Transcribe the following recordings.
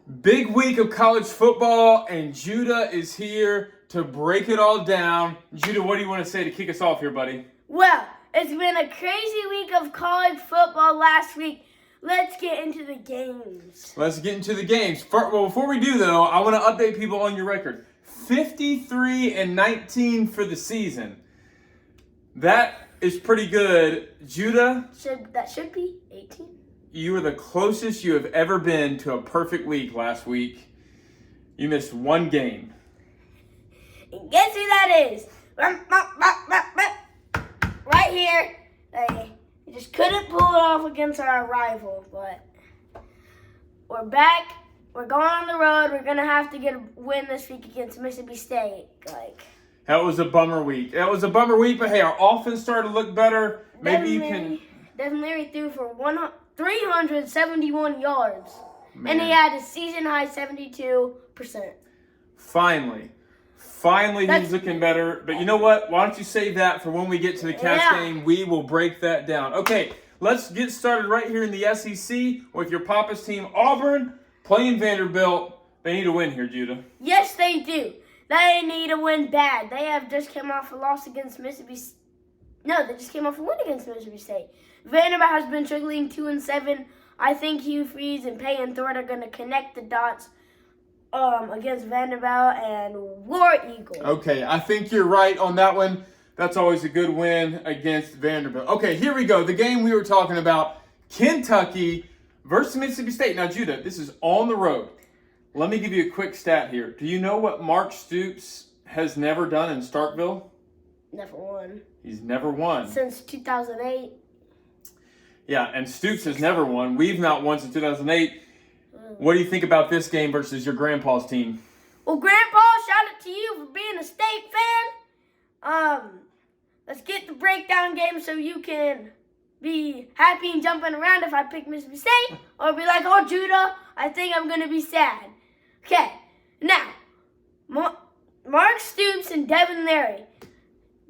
Big week of college football, and Judah is here to break it all down. Judah, what do you want to say to kick us off here, buddy? Well, it's been a crazy week of college football last week. Let's get into the games. Let's get into the games. Before we do, though, I want to update people on your record. 53-19 for the season. That is pretty good. Judah? That should be 18. You were the closest you have ever been to a perfect week last week. You missed one game. And guess who that is? Right here. They just couldn't pull it off against our rival, but we're back. We're going on the road. We're going to have to get a win this week against Mississippi State. That was a bummer week. But hey, our offense started to look better. Maybe you can... Devin Leary threw for 371 yards. Man. And he had a season-high 72%. Finally, he's looking better. But you know what? Why don't you save that for when we get to the Cats game? We will break that down. Okay, let's get started right here in the SEC with your Papa's team, Auburn, playing Vanderbilt. They need to win here, Judah. Yes, they do. They need to win bad. They have just came off a loss against Mississippi State. No, they just came off a win against Mississippi State. Vanderbilt has been struggling 2-7. I think Hugh Freeze and Peyton Thorne are going to connect the dots against Vanderbilt and War Eagle. Okay, I think you're right on that one. That's always a good win against Vanderbilt. Okay, here we go. The game we were talking about, Kentucky versus Mississippi State. Now, Judah, this is on the road. Let me give you a quick stat here. Do you know what Mark Stoops has never done in Starkville? Never won. He's never won. Since 2008. Yeah, and Stoops has never won. We've not won since 2008. What do you think about this game versus your grandpa's team? Well, Grandpa, shout out to you for being a State fan. Let's get the breakdown game so you can be happy and jumping around if I pick Mississippi State, or be like, oh, Judah, I think I'm going to be sad. Okay, now, Mark Stoops and Devin Leary.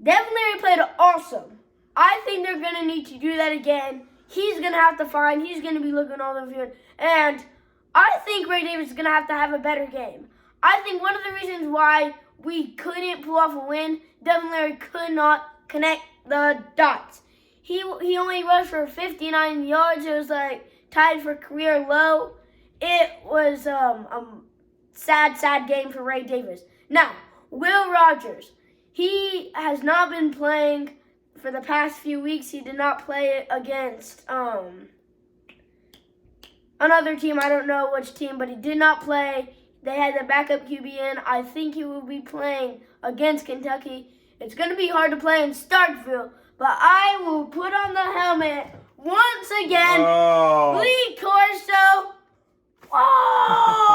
Devin Leary played awesome. I think they're going to need to do that again. He's going to have to find. He's going to be looking all over you. And I think Ray Davis is going to have a better game. I think one of the reasons why we couldn't pull off a win, Devin Leary could not connect the dots. He only rushed for 59 yards. It was tied for career low. It was a sad game for Ray Davis. Now, Will Rogers. He has not been playing for the past few weeks. He did not play against another team. I don't know which team, but he did not play. They had the backup QB in. I think he will be playing against Kentucky. It's going to be hard to play in Starkville, but I will put on the helmet once again. Oh. Lee Corso. Whoa!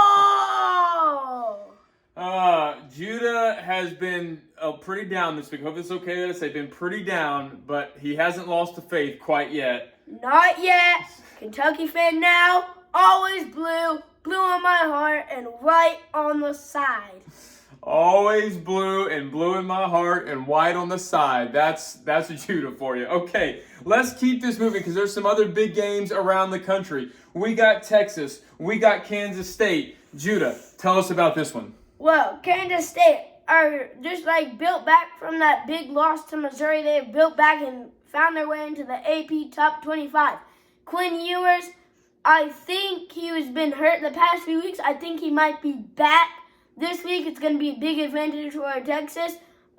Judah has been pretty down this week. Hope it's okay to say been pretty down, but he hasn't lost the faith quite yet. Not yet. Kentucky fan now. Always blue. Blue on my heart and white on the side. Always blue and blue in my heart and white on the side. That's a Judah for you. Okay, let's keep this moving because there's some other big games around the country. We got Texas. We got Kansas State. Judah, tell us about this one. Well, Kansas State are just built back from that big loss to Missouri. They've built back and found their way into the AP Top 25. Quinn Ewers, I think he has been hurt the past few weeks. I think he might be back this week. It's going to be a big advantage for Texas.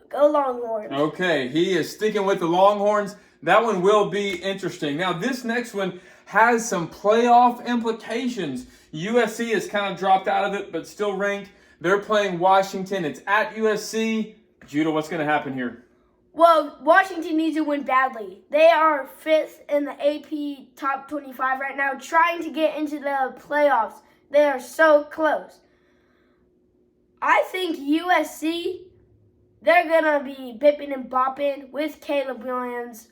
Go Longhorns. Okay, he is sticking with the Longhorns. That one will be interesting. Now, this next one has some playoff implications. USC has kind of dropped out of it, but still ranked. They're playing Washington. It's at USC. Judah, what's going to happen here? Well, Washington needs to win badly. They are 5th in the AP Top 25 right now, trying to get into the playoffs. They are so close. I think USC, they're going to be bipping and bopping with Caleb Williams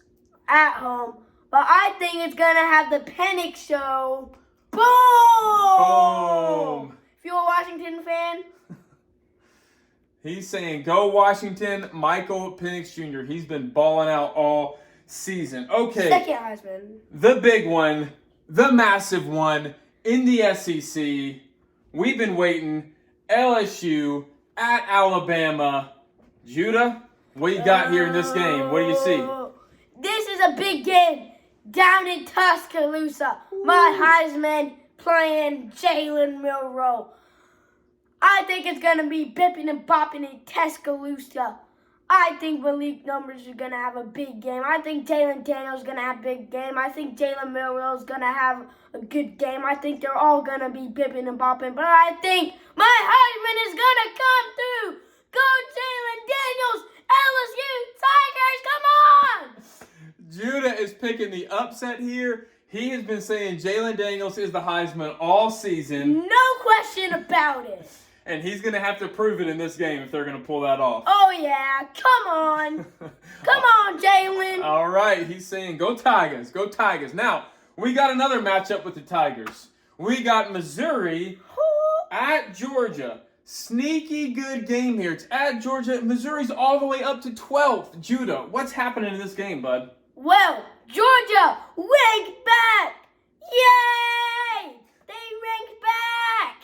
at home. But I think it's going to have the Penix show. Boom! If you're a Washington fan. He's saying, go Washington, Michael Penix Jr. He's been balling out all season. Okay. Second Heisman. The big one, the massive one in the SEC. we've been waiting. LSU at Alabama. Judah, what do you got here in this game? What do you see? This is a big game down in Tuscaloosa. My Heisman playing Jalen Milroe. I think it's going to be bipping and bopping in Tuscaloosa. I think Malik Numbers is going to have a big game. I think Jalen Daniels is going to have a big game. I think Jalen Milroe is going to have a good game. I think they're all going to be bipping and bopping. But I think my Heisman is going to come through. Go Jalen Daniels, LSU Tigers, come on! Judah is picking the upset here. He has been saying Jalen Daniels is the Heisman all season. No question about it. And he's going to have to prove it in this game if they're going to pull that off. Oh, yeah. Come on. Come on, Jalen. All right. He's saying, go Tigers. Go Tigers. Now, we got another matchup with the Tigers. We got Missouri at Georgia. Sneaky good game here. It's at Georgia. Missouri's all the way up to 12th. Judah, what's happening in this game, bud? Well, Georgia ranked back. Yay! They ranked back.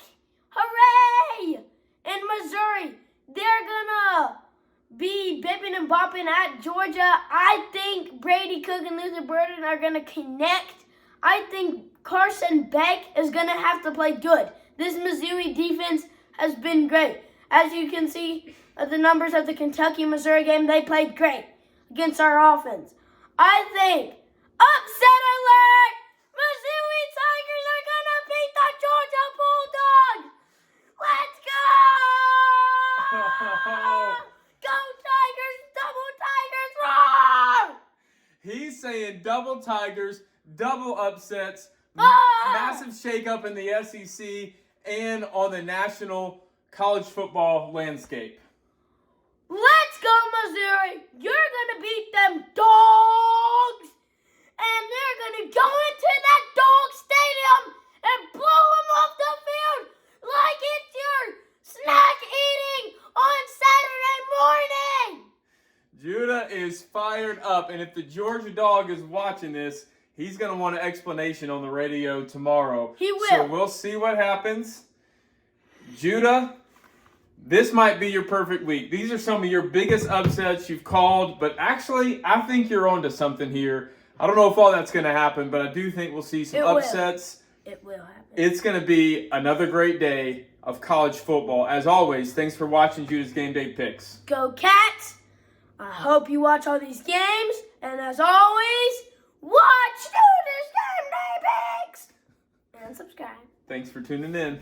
Hooray! And Missouri, they're gonna be bipping and bopping at Georgia. I think Brady Cook and Luther Burden are gonna connect. I think Carson Beck is gonna have to play good. This Missouri defense has been great. As you can see, the numbers of the Kentucky-Missouri game, they played great against our offense. I think, upset alert, Missouri Tigers are going to beat the Georgia Bulldogs. Let's go! Go Tigers, double Tigers, roar! He's saying double Tigers, double upsets, Ah! massive shakeup in the SEC and on the national college football landscape. Let's go, Missouri. You're going to beat them dogs. And they're going to go into that dog stadium and blow them off the field like it's your snack eating on Saturday morning. Judah is fired up, and if the Georgia dog is watching this, he's going to want an explanation on the radio tomorrow. He will. So we'll see what happens. Judah, this might be your perfect week. These are some of your biggest upsets you've called, but actually, I think you're onto something here. I don't know if all that's going to happen, but I do think we'll see some upsets. It will happen. It's going to be another great day of college football. As always, thanks for watching Judah's Game Day Picks. Go Cats. I hope you watch all these games. And as always, watch Judah's Game Day Picks. And subscribe. Thanks for tuning in.